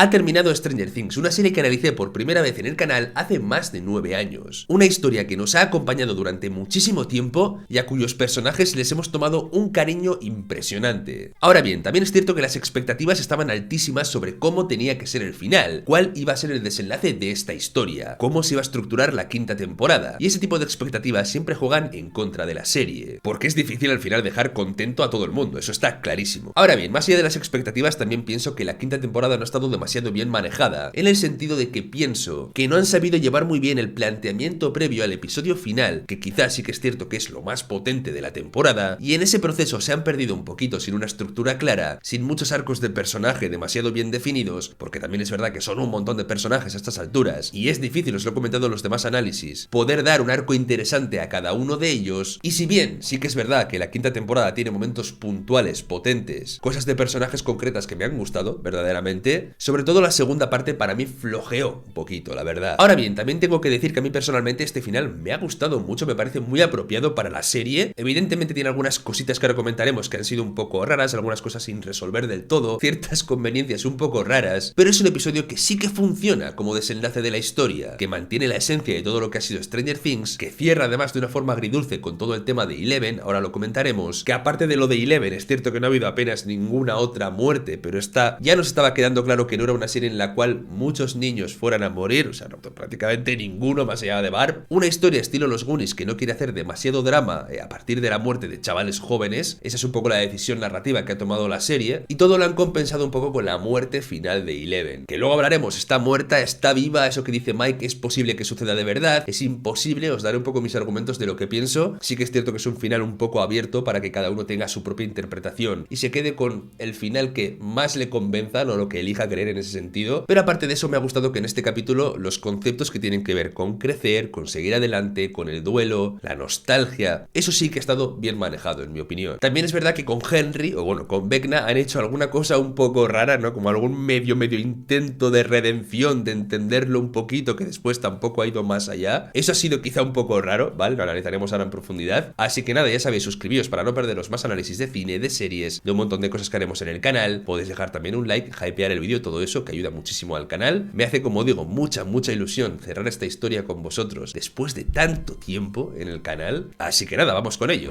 Ha terminado Stranger Things, una serie que analicé por primera vez en el canal hace más de 9 años. Una historia que nos ha acompañado durante muchísimo tiempo y a cuyos personajes les hemos tomado un cariño impresionante. Ahora bien, también es cierto que las expectativas estaban altísimas sobre cómo tenía que ser el final, cuál iba a ser el desenlace de esta historia, cómo se iba a estructurar la quinta temporada, y ese tipo de expectativas siempre juegan en contra de la serie, porque es difícil al final dejar contento a todo el mundo, eso está clarísimo. Ahora bien, más allá de las expectativas, también pienso que la quinta temporada no ha estado demasiado bien manejada, en el sentido de que pienso que no han sabido llevar muy bien el planteamiento previo al episodio final, que quizás sí que es cierto que es lo más potente de la temporada, y en ese proceso se han perdido un poquito sin una estructura clara, sin muchos arcos de personaje demasiado bien definidos, porque también es verdad que son un montón de personajes a estas alturas, y es difícil, os lo he comentado en los demás análisis, poder dar un arco interesante a cada uno de ellos, y si bien sí que es verdad que la quinta temporada tiene momentos puntuales, potentes, cosas de personajes concretas que me han gustado, verdaderamente, sobre todo la segunda parte para mí flojeó un poquito, la verdad. Ahora bien, también tengo que decir que a mí personalmente este final me ha gustado mucho, me parece muy apropiado para la serie. Evidentemente tiene algunas cositas que ahora comentaremos que han sido un poco raras, algunas cosas sin resolver del todo, ciertas conveniencias un poco raras, pero es un episodio que sí que funciona como desenlace de la historia, que mantiene la esencia de todo lo que ha sido Stranger Things, que cierra además de una forma agridulce con todo el tema de Eleven, ahora lo comentaremos, que aparte de lo de Eleven, es cierto que no ha habido apenas ninguna otra muerte, pero ya nos estaba quedando claro que no era una serie en la cual muchos niños fueran a morir, o sea, no, prácticamente ninguno más allá de Barb. Una historia estilo Los Goonies que no quiere hacer demasiado drama a partir de la muerte de chavales jóvenes, esa es un poco la decisión narrativa que ha tomado la serie, y todo lo han compensado un poco con la muerte final de Eleven, que luego hablaremos, está muerta, está viva, eso que dice Mike es posible que suceda de verdad, es imposible, os daré un poco mis argumentos de lo que pienso, sí que es cierto que es un final un poco abierto para que cada uno tenga su propia interpretación y se quede con el final que más le convenza o lo que elija creer en ese sentido, pero aparte de eso me ha gustado que en este capítulo los conceptos que tienen que ver con crecer, con seguir adelante, con el duelo, la nostalgia, eso sí que ha estado bien manejado en mi opinión. También es verdad que con Henry, o bueno, con Vecna han hecho alguna cosa un poco rara, ¿no? Como algún medio intento de redención, de entenderlo un poquito, que después tampoco ha ido más allá. Eso ha sido quizá un poco raro, ¿vale? Lo analizaremos ahora en profundidad. Así que nada, ya sabéis, suscribíos para no perderos más análisis de cine, de series, de un montón de cosas que haremos en el canal. Podéis dejar también un like, hypear el vídeo, todo eso que ayuda muchísimo al canal. Me hace, como digo, mucha ilusión cerrar esta historia con vosotros después de tanto tiempo en el canal. Así que nada, vamos con ello.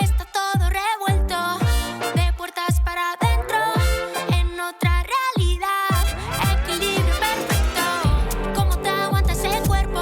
Está todo revuelto, de puertas para adentro, en otra realidad, equilibrio perfecto, ¿cómo te aguanta ese cuerpo?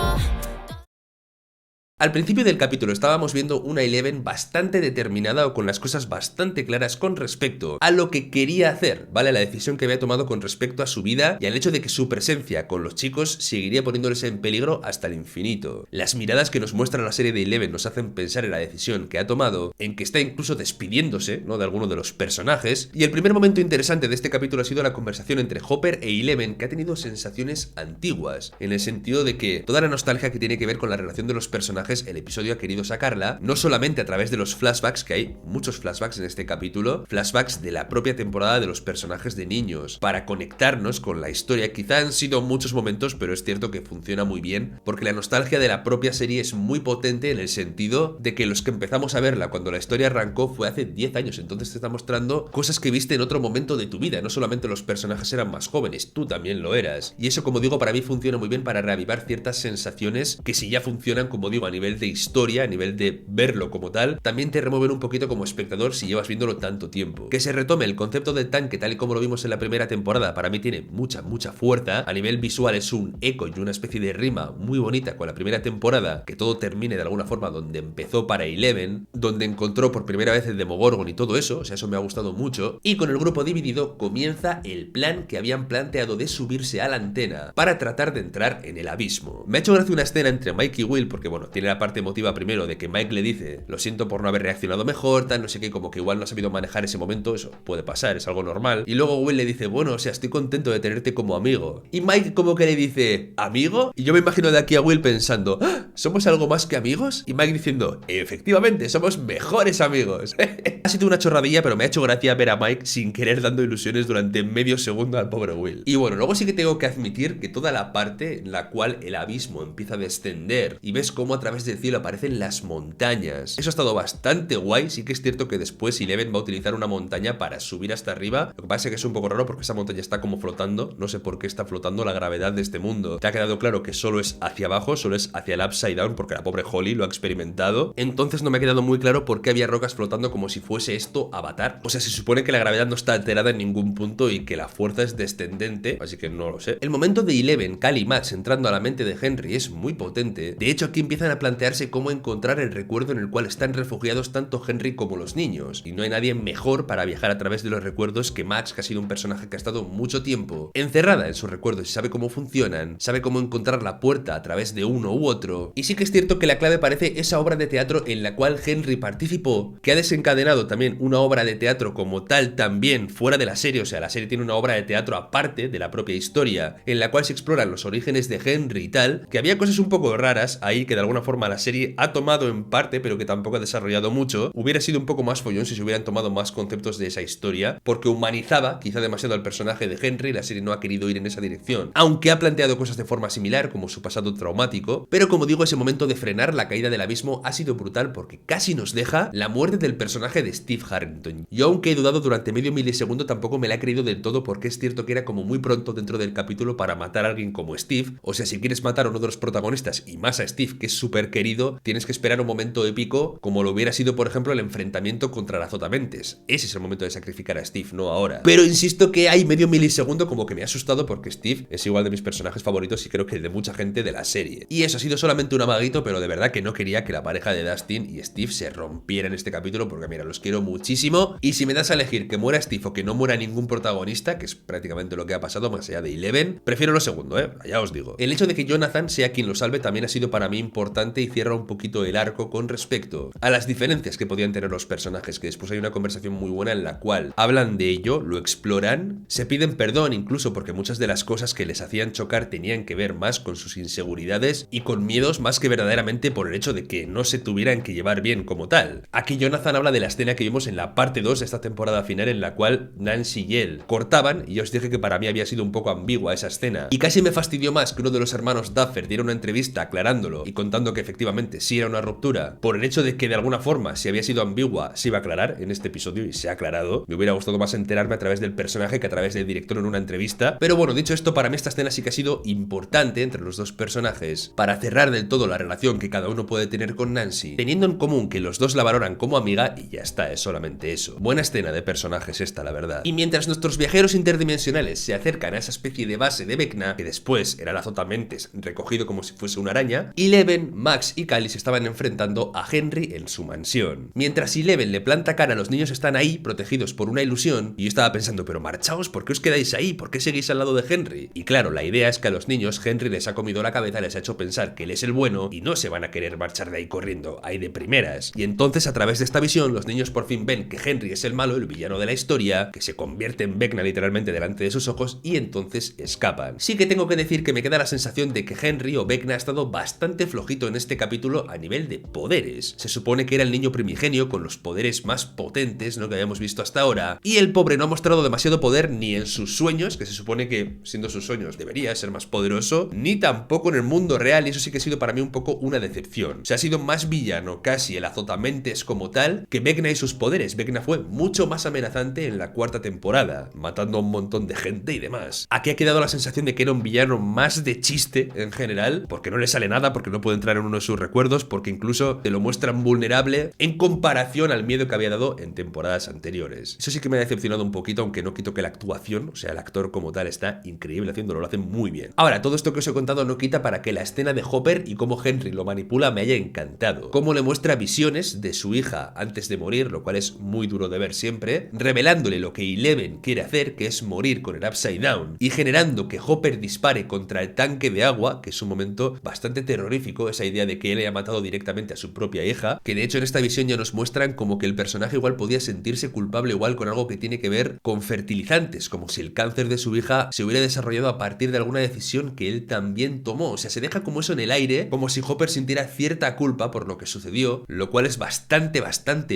Al principio del capítulo estábamos viendo una Eleven bastante determinada o con las cosas bastante claras con respecto a lo que quería hacer, ¿vale? La decisión que había tomado con respecto a su vida y al hecho de que su presencia con los chicos seguiría poniéndoles en peligro hasta el infinito. Las miradas que nos muestra la serie de Eleven nos hacen pensar en la decisión que ha tomado, en que está incluso despidiéndose, ¿no?, de alguno de los personajes, y el primer momento interesante de este capítulo ha sido la conversación entre Hopper e Eleven, que ha tenido sensaciones antiguas, en el sentido de que toda la nostalgia que tiene que ver con la relación de los personajes, el episodio ha querido sacarla, no solamente a través de los flashbacks, que hay muchos flashbacks en este capítulo, flashbacks de la propia temporada de los personajes de niños, para conectarnos con la historia. Quizá han sido muchos momentos, pero es cierto que funciona muy bien, porque la nostalgia de la propia serie es muy potente en el sentido de que los que empezamos a verla cuando la historia arrancó fue hace 10 años, entonces te está mostrando cosas que viste en otro momento de tu vida, no solamente los personajes eran más jóvenes, tú también lo eras, y eso, como digo, para mí funciona muy bien para reavivar ciertas sensaciones que si ya funcionan, como digo, a nivel de historia, a nivel de verlo como tal, también te remueven un poquito como espectador si llevas viéndolo tanto tiempo. Que se retome el concepto del tanque tal y como lo vimos en la primera temporada, para mí tiene mucha fuerza, a nivel visual es un eco y una especie de rima muy bonita con la primera temporada, que todo termine de alguna forma donde empezó para Eleven, donde encontró por primera vez el Demogorgon y todo eso, o sea, eso me ha gustado mucho, y con el grupo dividido comienza el plan que habían planteado de subirse a la antena para tratar de entrar en el abismo. Me ha hecho gracia una escena entre Mike y Will, porque bueno, tiene la parte emotiva primero de que Mike le dice, lo siento por no haber reaccionado mejor, tal, no sé qué, como que igual no ha sabido manejar ese momento, eso puede pasar, es algo normal, y luego Will le dice, bueno, o sea, estoy contento de tenerte como amigo, y Mike como que le dice, ¿amigo? Y yo me imagino de aquí a Will pensando, ¿ah, ¿somos algo más que amigos? Y Mike diciendo, efectivamente, somos mejores amigos. Ha sido una chorradilla, pero me ha hecho gracia ver a Mike sin querer dando ilusiones durante medio segundo al pobre Will. Y bueno, luego sí que tengo que admitir que toda la parte en la cual el abismo empieza a descender y ves cómo a través través del cielo aparecen las montañas. Eso ha estado bastante guay. Sí que es cierto que después Eleven va a utilizar una montaña para subir hasta arriba. Lo que pasa es que es un poco raro porque esa montaña está como flotando. No sé por qué está flotando la gravedad de este mundo. Te ha quedado claro que solo es hacia abajo, solo es hacia el Upside Down porque la pobre Holly lo ha experimentado. Entonces no me ha quedado muy claro por qué había rocas flotando como si fuese esto Avatar. O sea, se supone que la gravedad no está alterada en ningún punto y que la fuerza es descendente, así que no lo sé. El momento de Eleven, Cal y Max entrando a la mente de Henry es muy potente. De hecho, aquí empiezan a plantearse cómo encontrar el recuerdo en el cual están refugiados tanto Henry como los niños. Y no hay nadie mejor para viajar a través de los recuerdos que Max, que ha sido un personaje que ha estado mucho tiempo encerrada en sus recuerdos y sabe cómo funcionan, sabe cómo encontrar la puerta a través de uno u otro. Y sí que es cierto que la clave parece esa obra de teatro en la cual Henry participó, que ha desencadenado también una obra de teatro como tal también fuera de la serie. O sea, la serie tiene una obra de teatro aparte de la propia historia, en la cual se exploran los orígenes de Henry y tal, que había cosas un poco raras ahí que de alguna forma la serie ha tomado en parte, pero que tampoco ha desarrollado mucho. Hubiera sido un poco más follón si se hubieran tomado más conceptos de esa historia, porque humanizaba quizá demasiado al personaje de Henry. La serie no ha querido ir en esa dirección, aunque ha planteado cosas de forma similar, como su pasado traumático. Pero como digo, ese momento de frenar la caída del abismo ha sido brutal porque casi nos deja la muerte del personaje de Steve Harrington. Yo, aunque he dudado durante medio milisegundo, tampoco me la he creído del todo, porque es cierto que era como muy pronto dentro del capítulo para matar a alguien como Steve. O sea, si quieres matar a uno de los protagonistas y más a Steve, que es súper querido, tienes que esperar un momento épico como lo hubiera sido, por ejemplo, el enfrentamiento contra la Azotamentes. Ese es el momento de sacrificar a Steve, no ahora. Pero insisto que hay medio milisegundo como que me ha asustado porque Steve es igual de mis personajes favoritos y creo que de mucha gente de la serie. Y eso ha sido solamente un amaguito, pero de verdad que no quería que la pareja de Dustin y Steve se rompiera en este capítulo porque mira, los quiero muchísimo. Y si me das a elegir que muera Steve o que no muera ningún protagonista, que es prácticamente lo que ha pasado más allá de Eleven, prefiero lo segundo, ya os digo. El hecho de que Jonathan sea quien lo salve también ha sido para mí importante y cierra un poquito el arco con respecto a las diferencias que podían tener los personajes, que después hay una conversación muy buena en la cual hablan de ello, lo exploran, se piden perdón incluso porque muchas de las cosas que les hacían chocar tenían que ver más con sus inseguridades y con miedos más que verdaderamente por el hecho de que no se tuvieran que llevar bien como tal. Aquí Jonathan habla de la escena que vimos en la parte 2 de esta temporada final en la cual Nancy y él cortaban, y yo os dije que para mí había sido un poco ambigua esa escena y casi me fastidió más que uno de los hermanos Duffer diera una entrevista aclarándolo y contando que efectivamente sí era una ruptura por el hecho de que de alguna forma si había sido ambigua se iba a aclarar en este episodio y se ha aclarado. Me hubiera gustado más enterarme a través del personaje que a través del director en una entrevista, pero bueno, dicho esto, para mí esta escena sí que ha sido importante entre los dos personajes para cerrar del todo la relación que cada uno puede tener con Nancy, teniendo en común que los dos la valoran como amiga y ya está, es solamente eso. Buena escena de personajes esta, la verdad. Y mientras nuestros viajeros interdimensionales se acercan a esa especie de base de Vecna, que después era el Azotamentes recogido como si fuese una araña, Eleven, Max y Callie se estaban enfrentando a Henry en su mansión. Mientras Eleven le planta cara, los niños están ahí protegidos por una ilusión y yo estaba pensando, pero marchaos, ¿por qué os quedáis ahí? ¿Por qué seguís al lado de Henry? Y claro, la idea es que a los niños Henry les ha comido la cabeza, les ha hecho pensar que él es el bueno y no se van a querer marchar de ahí corriendo, ahí de primeras. Y entonces a través de esta visión los niños por fin ven que Henry es el malo, el villano de la historia, que se convierte en Vecna literalmente delante de sus ojos y entonces escapan. Sí que tengo que decir que me queda la sensación de que Henry o Vecna ha estado bastante flojito en este capítulo a nivel de poderes. Se supone que era el niño primigenio con los poderes más potentes, ¿no?, que habíamos visto hasta ahora, y el pobre no ha mostrado demasiado poder ni en sus sueños, que se supone que siendo sus sueños debería ser más poderoso, ni tampoco en el mundo real, y eso sí que ha sido para mí un poco una decepción. Se ha sido más villano casi el Azotamentes como tal que Vecna y sus poderes. Vecna fue mucho más amenazante en la cuarta temporada, matando a un montón de gente y demás. Aquí ha quedado la sensación de que era un villano más de chiste en general, porque no le sale nada, porque no puede entrar en uno de sus recuerdos, porque incluso te lo muestran vulnerable en comparación al miedo que había dado en temporadas anteriores. Eso sí que me ha decepcionado un poquito, aunque no quito que la actuación, o sea, el actor como tal está increíble haciéndolo, lo hace muy bien. Ahora, todo esto que os he contado no quita para que la escena de Hopper y cómo Henry lo manipula me haya encantado. Cómo le muestra visiones de su hija antes de morir, lo cual es muy duro de ver siempre, revelándole lo que Eleven quiere hacer, que es morir con el Upside Down, y generando que Hopper dispare contra el tanque de agua, que es un momento bastante terrorífico, esa idea de que él haya matado directamente a su propia hija, que de hecho en esta visión ya nos muestran como que el personaje igual podía sentirse culpable igual con algo que tiene que ver con fertilizantes, como si el cáncer de su hija se hubiera desarrollado a partir de alguna decisión que él también tomó. O sea, se deja como eso en el aire, como si Hopper sintiera cierta culpa por lo que sucedió, lo cual es bastante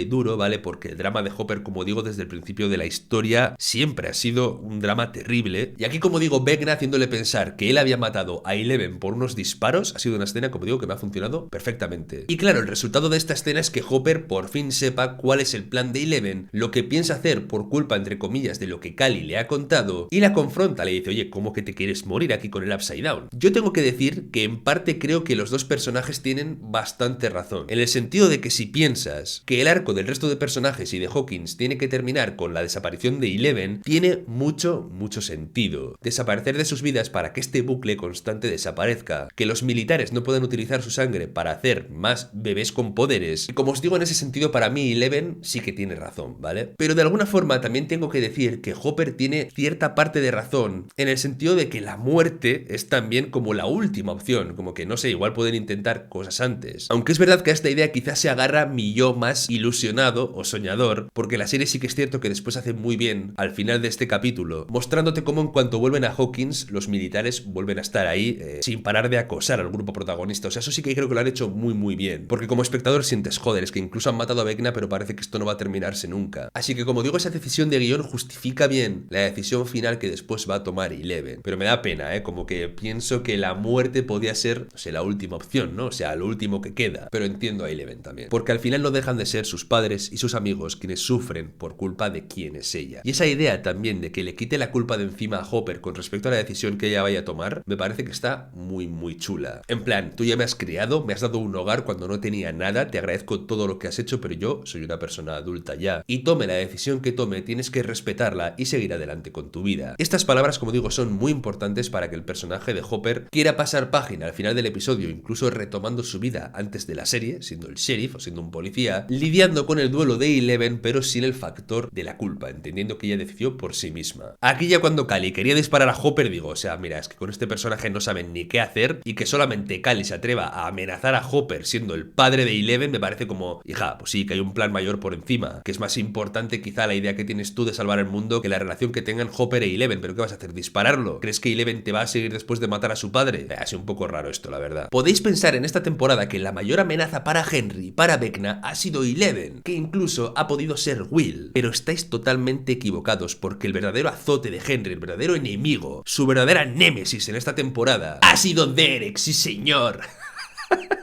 duro, ¿vale? Porque el drama de Hopper, como digo, desde el principio de la historia siempre ha sido un drama terrible. Y aquí, como digo, Vecna haciéndole pensar que él había matado a Eleven por unos disparos, ha sido una escena, como digo, que me ha funcionado funcionado perfectamente. Y claro, el resultado de esta escena es que Hopper por fin sepa cuál es el plan de Eleven, lo que piensa hacer por culpa, entre comillas, de lo que Cally le ha contado, y la confronta, le dice, oye, ¿cómo que te quieres morir aquí con el Upside Down? Yo tengo que decir que en parte creo que los dos personajes tienen bastante razón, en el sentido de que si piensas que el arco del resto de personajes y de Hawkins tiene que terminar con la desaparición de Eleven, tiene mucho sentido. Desaparecer de sus vidas para que este bucle constante desaparezca, que los militares no puedan utilizar su sangre para hacer más bebés con poderes. Y como os digo, en ese sentido para mí Eleven sí que tiene razón, ¿vale? Pero de alguna forma también tengo que decir que Hopper tiene cierta parte de razón, en el sentido de que la muerte es también como la última opción, como que no sé, igual pueden intentar cosas antes. Aunque es verdad que a esta idea quizás se agarra mi yo más ilusionado o soñador, porque la serie sí que es cierto que después hace muy bien al final de este capítulo, mostrándote cómo en cuanto vuelven a Hawkins, los militares vuelven a estar ahí sin parar de acosar al grupo protagonista. O sea, eso sí que creo que lo han hecho muy bien, porque como espectador sientes, joder, es que incluso han matado a Vecna, pero parece que esto no va a terminarse nunca. Así que como digo, esa decisión de guión justifica bien la decisión final que después va a tomar Eleven. Pero me da pena, como que pienso que la muerte podía ser, no sé, la última opción, ¿no? O sea, lo último que queda. Pero entiendo a Eleven también, porque al final no dejan de ser sus padres y sus amigos quienes sufren por culpa de quién es ella. Y esa idea también de que le quite la culpa de encima a Hopper con respecto a la decisión que ella vaya a tomar, me parece que está muy chula. En plan, tú ya me has criado, me has dado un hogar cuando no tenía nada, te agradezco todo lo que has hecho, pero yo soy una persona adulta ya. Y tome la decisión que tome, tienes que respetarla y seguir adelante con tu vida. Estas palabras, como digo, son muy importantes para que el personaje de Hopper quiera pasar página al final del episodio, incluso retomando su vida antes de la serie, siendo el sheriff o siendo un policía, lidiando con el duelo de Eleven, pero sin el factor de la culpa, entendiendo que ella decidió por sí misma. Aquí ya cuando Cally quería disparar a Hopper, digo, o sea, mira, es que con este personaje no saben ni qué hacer, y que solamente Cally se atreva a amenazar a Hopper siendo el padre de Eleven, me parece como, hija, pues sí, que hay un plan mayor por encima, que es más importante quizá la idea que tienes tú de salvar el mundo que la relación que tengan Hopper e Eleven. ¿Pero qué vas a hacer? ¿Dispararlo? ¿Crees que Eleven te va a seguir después de matar a su padre? Ha sido un poco raro esto, la verdad. Podéis pensar en esta temporada que la mayor amenaza para Henry, para Vecna, ha sido Eleven, que incluso ha podido ser Will, pero estáis totalmente equivocados, porque el verdadero azote de Henry, el verdadero enemigo, su verdadera némesis en esta temporada, ha sido Derek, sí señor.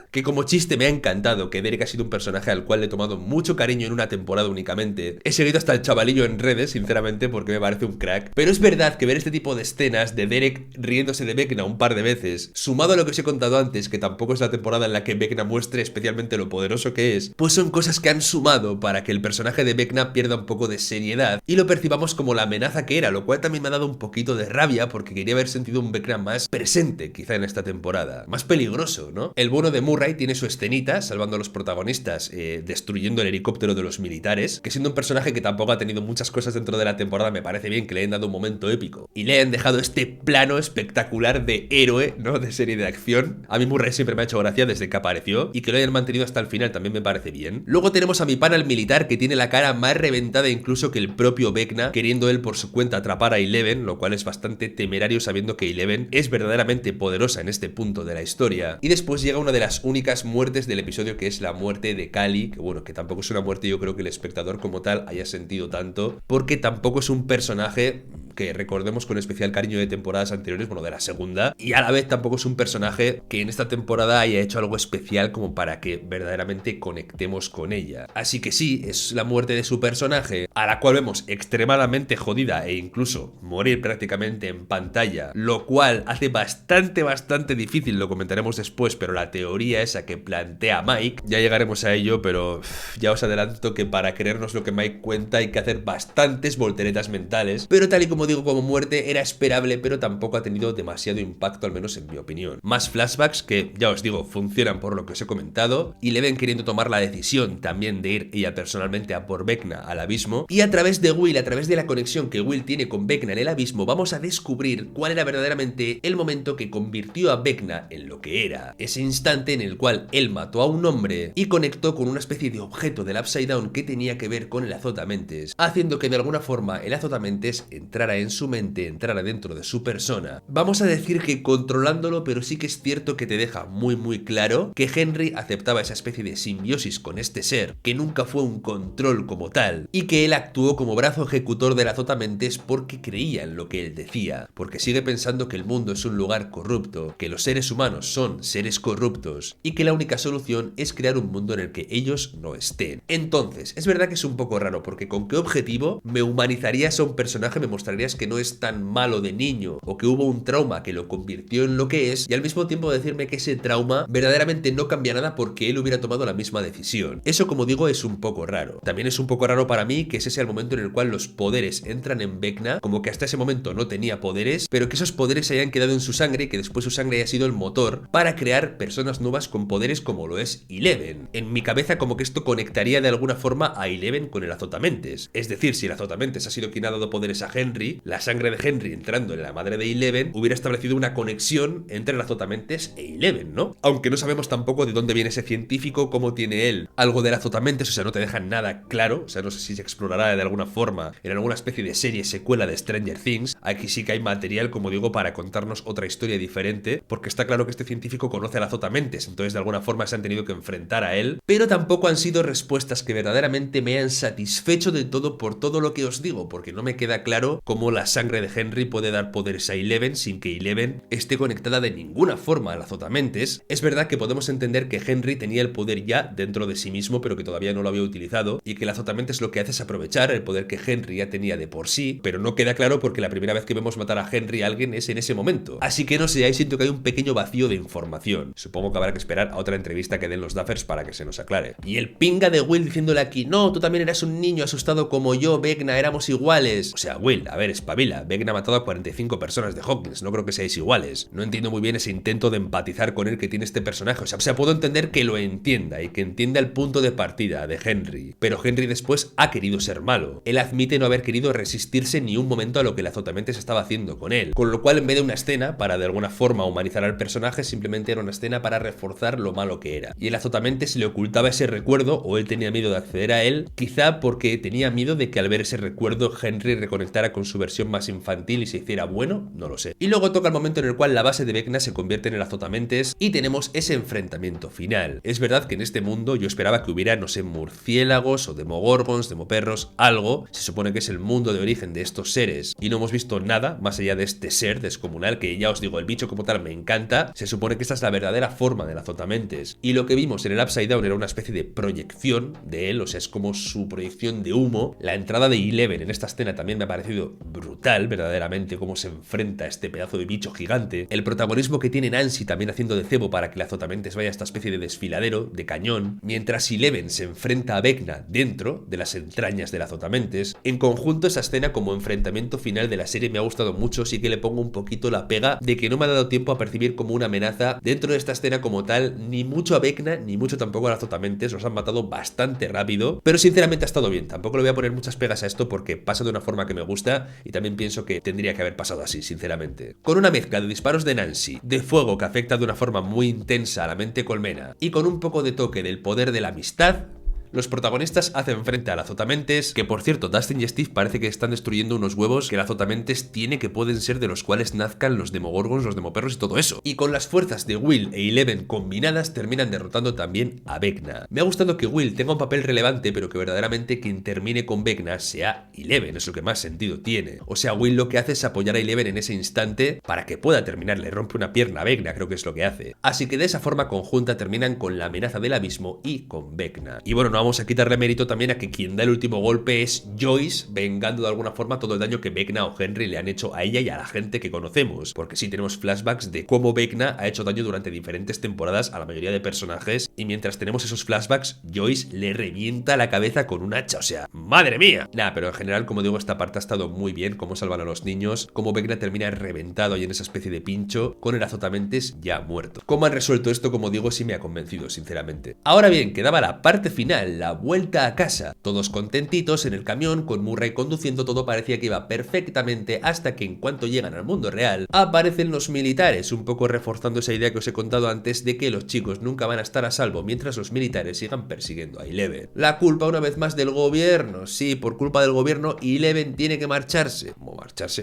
Que como chiste me ha encantado, que Derek ha sido un personaje al cual le he tomado mucho cariño en una temporada únicamente. He seguido hasta el chavalillo en redes, sinceramente, porque me parece un crack. Pero es verdad que ver este tipo de escenas de Derek riéndose de Vecna un par de veces, sumado a lo que os he contado antes, que tampoco es la temporada en la que Vecna muestre especialmente lo poderoso que es, pues son cosas que han sumado para que el personaje de Vecna pierda un poco de seriedad y lo percibamos como la amenaza que era, lo cual también me ha dado un poquito de rabia, porque quería haber sentido un Vecna más presente, quizá en esta temporada. Más peligroso, ¿no? El bueno de Murray tiene su escenita salvando a los protagonistas, destruyendo el helicóptero de los militares, que siendo un personaje que tampoco ha tenido muchas cosas dentro de la temporada, me parece bien que le hayan dado un momento épico y le hayan dejado este plano espectacular de héroe, ¿no? De serie de acción. A mí Murray siempre me ha hecho gracia desde que apareció, y que lo hayan mantenido hasta el final también me parece bien. Luego tenemos a mi pana el militar, que tiene la cara más reventada incluso que el propio Vecna, queriendo él por su cuenta atrapar a Eleven, lo cual es bastante temerario sabiendo que Eleven es verdaderamente poderosa en este punto de la historia. Y después llega una de las únicas muertes del episodio, que es la muerte de Cally, que bueno, que tampoco es una muerte yo creo que el espectador como tal haya sentido tanto, porque tampoco es un personaje que recordemos con especial cariño de temporadas anteriores, bueno, de la segunda, y a la vez tampoco es un personaje que en esta temporada haya hecho algo especial como para que verdaderamente conectemos con ella. Así que sí, es la muerte de su personaje, a la cual vemos extremadamente jodida e incluso morir prácticamente en pantalla, lo cual hace bastante difícil, lo comentaremos después, pero la teoría esa que plantea Mike, ya llegaremos a ello, pero ya os adelanto que para creernos lo que Mike cuenta hay que hacer bastantes volteretas mentales, pero tal y como digo, como muerte era esperable, pero tampoco ha tenido demasiado impacto, al menos en mi opinión. Más flashbacks que, ya os digo, funcionan por lo que os he comentado, y le ven queriendo tomar la decisión también de ir ella personalmente a por Vecna al abismo, y a través de Will, a través de la conexión que Will tiene con Vecna en el abismo, vamos a descubrir cuál era verdaderamente el momento que convirtió a Vecna en lo que era. Ese instante en el cual él mató a un hombre y conectó con una especie de objeto del Upside Down que tenía que ver con el azotamentes, haciendo que de alguna forma el azotamentes entrara en su mente, entrara dentro de su persona. Vamos a decir que controlándolo, pero sí que es cierto que te deja muy claro que Henry aceptaba esa especie de simbiosis con este ser, que nunca fue un control como tal, y que él actuó como brazo ejecutor del azotamentes porque creía en lo que él decía, porque sigue pensando que el mundo es un lugar corrupto, que los seres humanos son seres corruptos, y que la única solución es crear un mundo en el que ellos no estén. Entonces, es verdad que es un poco raro, porque ¿con qué objetivo me humanizarías a un personaje, me mostrarías que no es tan malo de niño, o que hubo un trauma que lo convirtió en lo que es, y al mismo tiempo decirme que ese trauma verdaderamente no cambia nada porque él hubiera tomado la misma decisión? Eso, como digo, es un poco raro. También es un poco raro para mí que ese sea el momento en el cual los poderes entran en Vecna, como que hasta ese momento no tenía poderes, pero que esos poderes hayan quedado en su sangre y que después su sangre haya sido el motor para crear personas nuevas con poderes como lo es Eleven. En mi cabeza como que esto conectaría de alguna forma a Eleven con el azotamentes. Es decir, si el azotamentes ha sido quien ha dado poderes a Henry, la sangre de Henry entrando en la madre de Eleven hubiera establecido una conexión entre el azotamentes e Eleven, ¿no? Aunque no sabemos tampoco de dónde viene ese científico, cómo tiene él algo del azotamentes, o sea, no te dejan nada claro, o sea, no sé si se explorará de alguna forma en alguna especie de serie secuela de Stranger Things. Aquí sí que hay material, como digo, para contarnos otra historia diferente, porque está claro que este científico conoce al azotamentes, entonces de alguna forma se han tenido que enfrentar a él, pero tampoco han sido respuestas que verdaderamente me hayan satisfecho del todo por todo lo que os digo, porque no me queda claro cómo la sangre de Henry puede dar poderes a Eleven sin que Eleven esté conectada de ninguna forma al azotamentes. Es verdad que podemos entender que Henry tenía el poder ya dentro de sí mismo, pero que todavía no lo había utilizado, y que el azotamentes lo que hace es aprovechar el poder que Henry ya tenía de por sí, pero no queda claro porque la primera vez que vemos matar a Henry a alguien es en ese momento. Así que no sé, ahí siento que hay un pequeño vacío de información. Supongo que habrá que esperar a otra entrevista que den los Duffers para que se nos aclare. Y el pinga de Will diciéndole aquí, no, tú también eras un niño asustado como yo, Vecna, éramos iguales. O sea, Will, a ver, espabila, Vecna ha matado a 45 personas de Hawkins, no creo que seáis iguales. No entiendo muy bien ese intento de empatizar con él que tiene este personaje, o sea, puedo entender que lo entienda y que entienda el punto de partida de Henry, pero Henry después ha querido ser malo. Él admite no haber querido resistirse ni un momento a lo que el azotamentes estaba haciendo con él, con lo cual en vez de una escena para de alguna forma humanizar al personaje, simplemente era una escena para reforzar lo malo que era. Y el azotamentes le ocultaba ese recuerdo, o él tenía miedo de acceder a él, quizá porque tenía miedo de que al ver ese recuerdo Henry reconectara con su versión más infantil y se hiciera bueno, no lo sé. Y luego toca el momento en el cual la base de Vecna se convierte en el azotamentes y tenemos ese enfrentamiento final. Es verdad que en este mundo yo esperaba que hubiera, no sé, murciélagos o demogorgons, demoperros, algo. Se supone que es el mundo de origen de estos seres y no hemos visto nada más allá de este ser descomunal, que ya os digo, el bicho como tal me encanta. Se supone que esta es la verdadera forma del azotamentes, y lo que vimos en el Upside Down era una especie de proyección de él, o sea, es como su proyección de humo. La entrada de Eleven en esta escena también me ha parecido brutal, verdaderamente, cómo se enfrenta a este pedazo de bicho gigante. El protagonismo que tiene Nancy también haciendo de cebo para que el azotamentes vaya a esta especie de desfiladero, de cañón, mientras Eleven se enfrenta a Vecna dentro de las entrañas del azotamentes. En conjunto, esa escena como enfrentamiento final de la serie me ha gustado mucho, sí que le pongo un poquito la pega de que no me ha dado tiempo a percibir como una amenaza dentro de esta escena como tal, ni mucho a Vecna, ni mucho tampoco al azotamentes, los han matado bastante rápido, pero sinceramente ha estado bien. Tampoco le voy a poner muchas pegas a esto porque pasa de una forma que me gusta y también pienso que tendría que haber pasado así, sinceramente. Con una mezcla de disparos de Nancy, de fuego que afecta de una forma muy intensa a la mente colmena y con un poco de toque del poder de la amistad, los protagonistas hacen frente al azotamentes, que por cierto, Dustin y Steve parece que están destruyendo unos huevos que el azotamentes tiene, que pueden ser de los cuales nazcan los demogorgons, los demoperros y todo eso. Y con las fuerzas de Will e Eleven combinadas terminan derrotando también a Vecna. Me ha gustado que Will tenga un papel relevante, pero que verdaderamente quien termine con Vecna sea Eleven, es lo que más sentido tiene. O sea, Will lo que hace es apoyar a Eleven en ese instante para que pueda terminar, le rompe una pierna a Vecna, creo que es lo que hace. Así que de esa forma conjunta terminan con la amenaza del abismo y con Vecna. Y bueno, no vamos a quitarle mérito también a que quien da el último golpe es Joyce, vengando de alguna forma todo el daño que Vecna o Henry le han hecho a ella y a la gente que conocemos, porque sí tenemos flashbacks de cómo Vecna ha hecho daño durante diferentes temporadas a la mayoría de personajes, y mientras tenemos esos flashbacks, Joyce le revienta la cabeza con un hacha, o sea, ¡madre mía! Nah, pero en general, como digo, esta parte ha estado muy bien, cómo salvan a los niños, cómo Vecna termina reventado y en esa especie de pincho, con el azotamentes ya muerto. Cómo han resuelto esto, como digo, sí me ha convencido, sinceramente. Ahora bien, quedaba la parte final, la vuelta a casa. Todos contentitos en el camión, con Murray conduciendo, todo parecía que iba perfectamente hasta que en cuanto llegan al mundo real, aparecen los militares, un poco reforzando esa idea que os he contado antes de que los chicos nunca van a estar a salvo salvo mientras los militares sigan persiguiendo a Eleven. La culpa una vez más del gobierno. Sí, por culpa del gobierno Eleven tiene que marcharse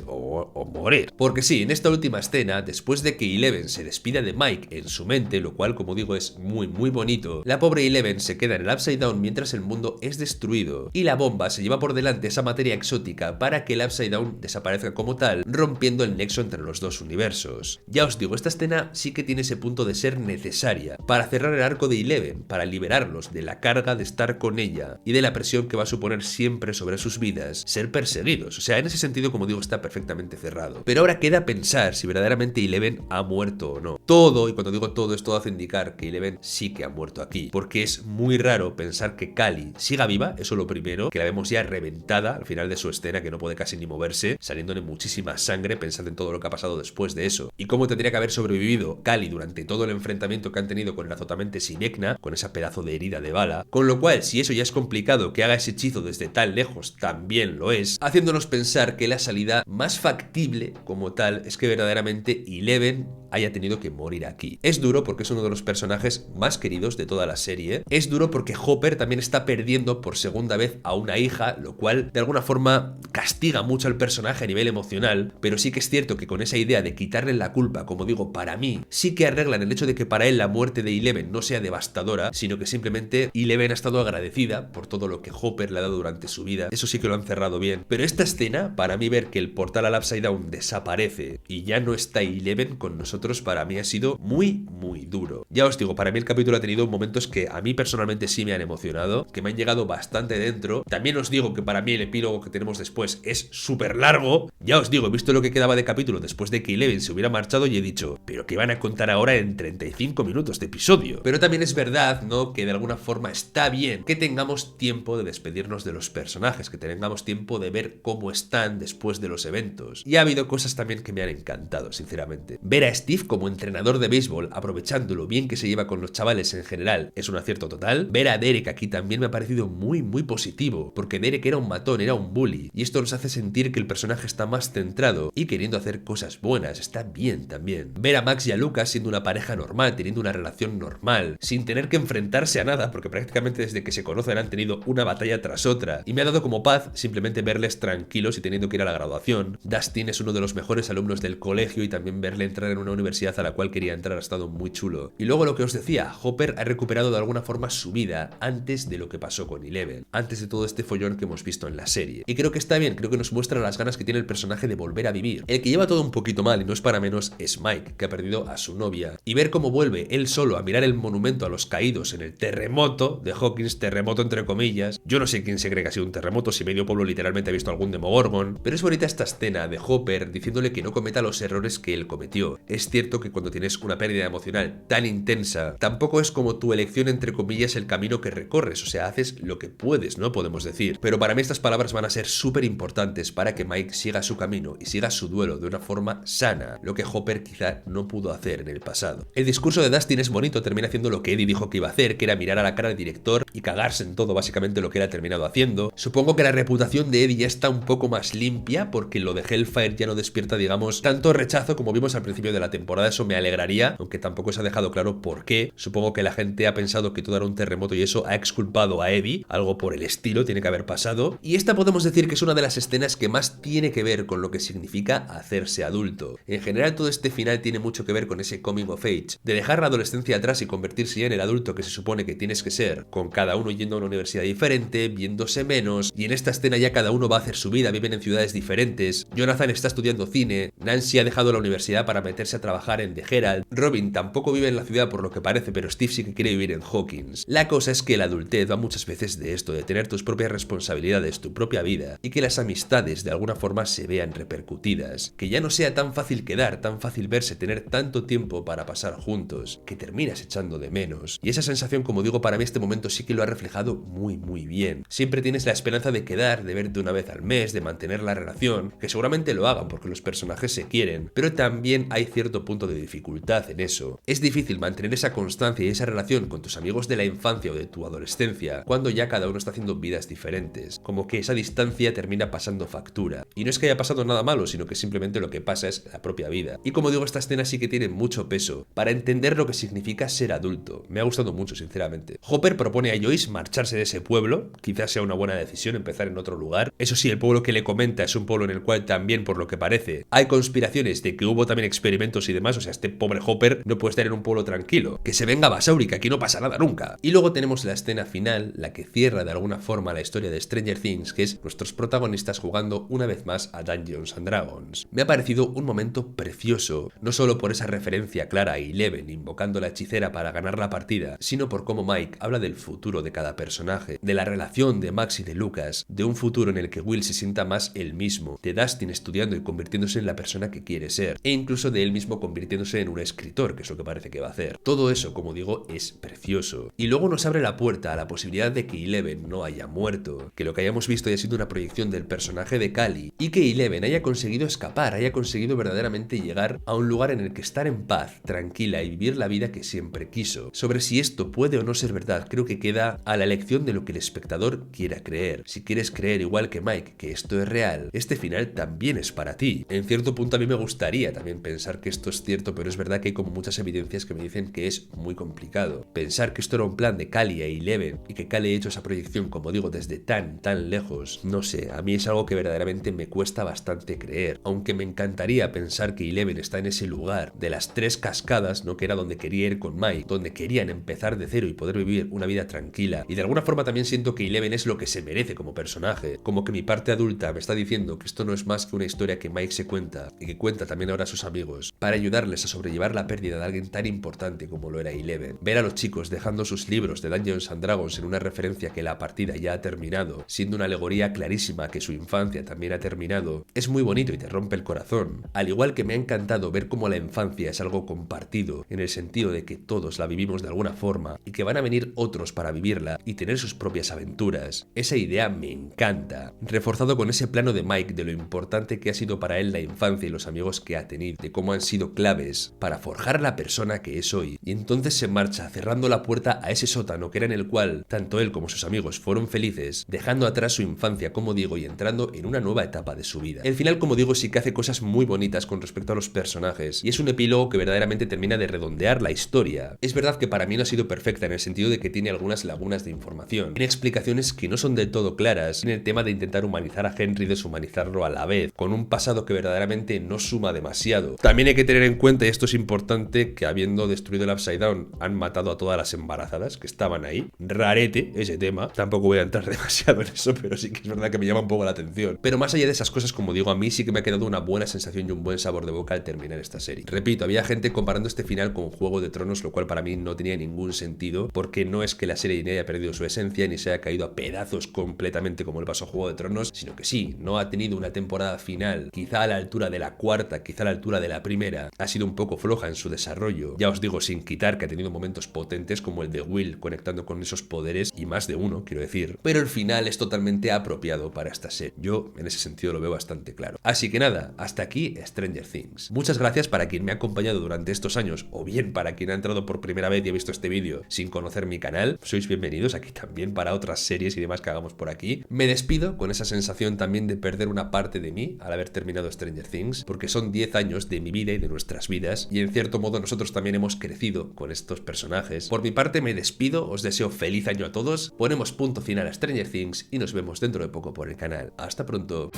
o morir. Porque sí, en esta última escena, después de que Eleven se despida de Mike en su mente, lo cual como digo es muy bonito, la pobre Eleven se queda en el Upside Down mientras el mundo es destruido y la bomba se lleva por delante esa materia exótica para que el Upside Down desaparezca como tal, rompiendo el nexo entre los dos universos. Ya os digo, esta escena sí que tiene ese punto de ser necesaria para cerrar el arco de Eleven, para liberarlos de la carga de estar con ella y de la presión que va a suponer siempre sobre sus vidas ser perseguidos. O sea, en ese sentido, como digo, está perfectamente cerrado. Pero ahora queda pensar si verdaderamente Eleven ha muerto o no. Todo, y cuando digo todo, todo hace indicar que Eleven sí que ha muerto aquí, porque es muy raro pensar que Cali siga viva, eso lo primero, que la vemos ya reventada al final de su escena, que no puede casi ni moverse, saliéndole muchísima sangre, pensando en todo lo que ha pasado después de eso, y cómo tendría que haber sobrevivido Cali durante todo el enfrentamiento que han tenido con el azotamente sin Vecna, con esa pedazo de herida de bala, con lo cual, si eso ya es complicado, que haga ese hechizo desde tan lejos también lo es, haciéndonos pensar que la salida más factible como tal es que verdaderamente Eleven haya tenido que morir aquí. Es duro porque es uno de los personajes más queridos de toda la serie. Es duro porque Hopper también está perdiendo por segunda vez a una hija, lo cual de alguna forma castiga mucho al personaje a nivel emocional, pero sí que es cierto que con esa idea de quitarle la culpa, como digo, para mí, sí que arreglan el hecho de que para él la muerte de Eleven no sea devastadora, sino que simplemente Eleven ha estado agradecida por todo lo que Hopper le ha dado durante su vida. Eso sí que lo han cerrado bien. Pero esta escena, para mí ver que el portal al Upside Down desaparece y ya no está Eleven con nosotros, para mí ha sido muy duro. Ya os digo, para mí el capítulo ha tenido momentos que a mí personalmente sí me han emocionado, que me han llegado bastante dentro. También os digo que para mí el epílogo que tenemos después es súper largo. Ya os digo, he visto lo que quedaba de capítulo después de que Eleven se hubiera marchado y he dicho, pero ¿qué van a contar ahora en 35 minutos de episodio? Pero también es verdad, ¿no?, que de alguna forma está bien que tengamos tiempo de despedirnos de los personajes, que tengamos tiempo de ver cómo están después de los eventos. Y ha habido cosas también que me han encantado, sinceramente. Ver a Steve como entrenador de béisbol, aprovechando lo bien que se lleva con los chavales en general, es un acierto total. Ver a Derek aquí también me ha parecido muy positivo, porque Derek era un matón, era un bully, y esto nos hace sentir que el personaje está más centrado y queriendo hacer cosas buenas. Está bien también. Ver a Max y a Lucas siendo una pareja normal, teniendo una relación normal, sin tener que enfrentarse a nada, porque prácticamente desde que se conocen han tenido una batalla tras otra, y me ha dado como paz simplemente verles tranquilos y teniendo que ir a la graduación. Dustin es uno de los mejores alumnos del colegio y también verle entrar en una universidad a la cual quería entrar ha estado muy chulo. Y luego lo que os decía, Hopper ha recuperado de alguna forma su vida antes de lo que pasó con Eleven, antes de todo este follón que hemos visto en la serie. Y creo que está bien, creo que nos muestra las ganas que tiene el personaje de volver a vivir. El que lleva todo un poquito mal, y no es para menos, es Mike, que ha perdido a su novia. Y ver cómo vuelve él solo a mirar el monumento a los caídos en el terremoto de Hawkins, terremoto entre comillas. Yo no sé quién se cree que ha sido un terremoto, si medio pueblo literalmente ha visto algún Demogorgon. Pero es bonita esta escena de Hopper diciéndole que no cometa los errores que él cometió. Es cierto que cuando tienes una pérdida emocional tan intensa, tampoco es como tu elección entre comillas el camino que recorres, o sea, haces lo que puedes, ¿no? Podemos decir. Pero para mí estas palabras van a ser súper importantes para que Mike siga su camino y siga su duelo de una forma sana, lo que Hopper quizá no pudo hacer en el pasado. El discurso de Dustin es bonito, termina haciendo lo que Eddie dijo que iba a hacer, que era mirar a la cara del director y cagarse en todo básicamente lo que él ha terminado haciendo. Supongo que la reputación de Eddie ya está un poco más limpia porque lo de Hellfire ya no despierta, digamos, tanto rechazo como vimos al principio de la temporada. Eso me alegraría, aunque tampoco se ha dejado claro por qué. Supongo que la gente ha pensado que todo era un terremoto y eso ha exculpado a Eddie, algo por el estilo tiene que haber pasado. Y esta podemos decir que es una de las escenas que más tiene que ver con lo que significa hacerse adulto. En general todo este final tiene mucho que ver con ese coming of age, de dejar la adolescencia atrás y convertirse ya en el adulto que se supone que tienes que ser, con cada uno yendo a una universidad diferente, viéndose menos, y en esta escena ya cada uno va a hacer su vida, viven en ciudades diferentes. Jonathan está estudiando cine, Nancy ha dejado la universidad para meterse a trabajar en The Herald, Robin tampoco vive en la ciudad por lo que parece, pero Steve sí que quiere vivir en Hawkins. La cosa es que la adultez va muchas veces de esto, de tener tus propias responsabilidades, tu propia vida, y que las amistades de alguna forma se vean repercutidas, que ya no sea tan fácil quedar, tan fácil verse, tener tanto tiempo para pasar juntos, que terminas echando de menos. Y esa sensación, como digo, para mí este momento sí que lo ha reflejado muy bien. Siempre tienes la esperanza de quedar, de verte una vez al mes, de mantener la relación, que seguramente lo hagan porque los personajes se quieren, pero también hay ciertos cierto punto de dificultad en eso. Es difícil mantener esa constancia y esa relación con tus amigos de la infancia o de tu adolescencia cuando ya cada uno está haciendo vidas diferentes, como que esa distancia termina pasando factura. Y no es que haya pasado nada malo, sino que simplemente lo que pasa es la propia vida. Y como digo, esta escena sí que tiene mucho peso para entender lo que significa ser adulto. Me ha gustado mucho, sinceramente. Hopper propone a Joyce marcharse de ese pueblo, quizás sea una buena decisión empezar en otro lugar. Eso sí, el pueblo que le comenta es un pueblo en el cual también, por lo que parece, hay conspiraciones de que hubo también experimentos y demás, o sea, este pobre Hopper no puede estar en un pueblo tranquilo. Que se venga Basauri, que aquí no pasa nada nunca. Y luego tenemos la escena final, la que cierra de alguna forma la historia de Stranger Things, que es nuestros protagonistas jugando una vez más a Dungeons and Dragons. Me ha parecido un momento precioso, no solo por esa referencia clara a Eleven invocando a la hechicera para ganar la partida, sino por cómo Mike habla del futuro de cada personaje, de la relación de Max y de Lucas, de un futuro en el que Will se sienta más él mismo, de Dustin estudiando y convirtiéndose en la persona que quiere ser, e incluso de él mismo convirtiéndose en un escritor, que es lo que parece que va a hacer. Todo eso, como digo, es precioso. Y luego nos abre la puerta a la posibilidad de que Eleven no haya muerto, que lo que hayamos visto haya sido una proyección del personaje de Callie, y que Eleven haya conseguido escapar, haya conseguido verdaderamente llegar a un lugar en el que estar en paz, tranquila y vivir la vida que siempre quiso. Sobre si esto puede o no ser verdad, creo que queda a la elección de lo que el espectador quiera creer. Si quieres creer igual que Mike que esto es real, este final también es para ti. En cierto punto a mí me gustaría también pensar que esto es cierto, pero es verdad que hay como muchas evidencias que me dicen que es muy complicado. Pensar que esto era un plan de Callie e Eleven y que Callie ha hecho esa proyección, como digo, desde tan lejos, no sé, a mí es algo que verdaderamente me cuesta bastante creer, aunque me encantaría pensar que Eleven está en ese lugar de las 3 cascadas, ¿no? Que era donde quería ir con Mike, donde querían empezar de cero y poder vivir una vida tranquila, y de alguna forma también siento que Eleven es lo que se merece como personaje, como que mi parte adulta me está diciendo que esto no es más que una historia que Mike se cuenta, y que cuenta también ahora a sus amigos, para ayudarles a sobrellevar la pérdida de alguien tan importante como lo era Eleven. Ver a los chicos dejando sus libros de Dungeons and Dragons en una referencia que la partida ya ha terminado, siendo una alegoría clarísima que su infancia también ha terminado, es muy bonito y te rompe el corazón. Al igual que me ha encantado ver cómo la infancia es algo compartido, en el sentido de que todos la vivimos de alguna forma y que van a venir otros para vivirla y tener sus propias aventuras. Esa idea me encanta, reforzado con ese plano de Mike de lo importante que ha sido para él la infancia y los amigos que ha tenido, de cómo han sido claves para forjar la persona que es hoy. Y entonces se marcha cerrando la puerta a ese sótano que era en el cual tanto él como sus amigos fueron felices, dejando atrás su infancia, como digo, y entrando en una nueva etapa de su vida. El final, como digo, sí que hace cosas muy bonitas con respecto a los personajes, y es un epílogo que verdaderamente termina de redondear la historia. Es verdad que para mí no ha sido perfecta en el sentido de que tiene algunas lagunas de información, tiene explicaciones que no son del todo claras, en el tema de intentar humanizar a Henry y deshumanizarlo a la vez, con un pasado que verdaderamente no suma demasiado. También hay que tener en cuenta, y esto es importante, que habiendo destruido el Upside Down han matado a todas las embarazadas que estaban ahí. Rarete ese tema, tampoco voy a entrar demasiado en eso, pero sí que es verdad que me llama un poco la atención. Pero más allá de esas cosas, como digo, a mí sí que me ha quedado una buena sensación y un buen sabor de boca al terminar esta serie. Repito, había gente comparando este final con Juego de Tronos, lo cual para mí no tenía ningún sentido, porque no es que la serie ni haya perdido su esencia ni se haya caído a pedazos completamente como le pasó a Juego de Tronos, sino que sí, no ha tenido una temporada final, quizá a la altura de la cuarta, quizá a la altura de la primera, ha sido un poco floja en su desarrollo, ya os digo, sin quitar que ha tenido momentos potentes como el de Will conectando con esos poderes, y más de uno, quiero decir, pero el final es totalmente apropiado para esta serie. Yo en ese sentido lo veo bastante claro. Así que nada, hasta aquí Stranger Things. Muchas gracias para quien me ha acompañado durante estos años, o bien para quien ha entrado por primera vez y ha visto este vídeo sin conocer mi canal. Sois bienvenidos aquí también para otras series y demás que hagamos por aquí. Me despido con esa sensación también de perder una parte de mí al haber terminado Stranger Things, porque son 10 años de mi vida y de nuestras vidas, y en cierto modo nosotros también hemos crecido con estos personajes. Por mi parte me despido, os deseo feliz año a todos, ponemos punto final a Stranger Things y nos vemos dentro de poco por el canal. Hasta pronto.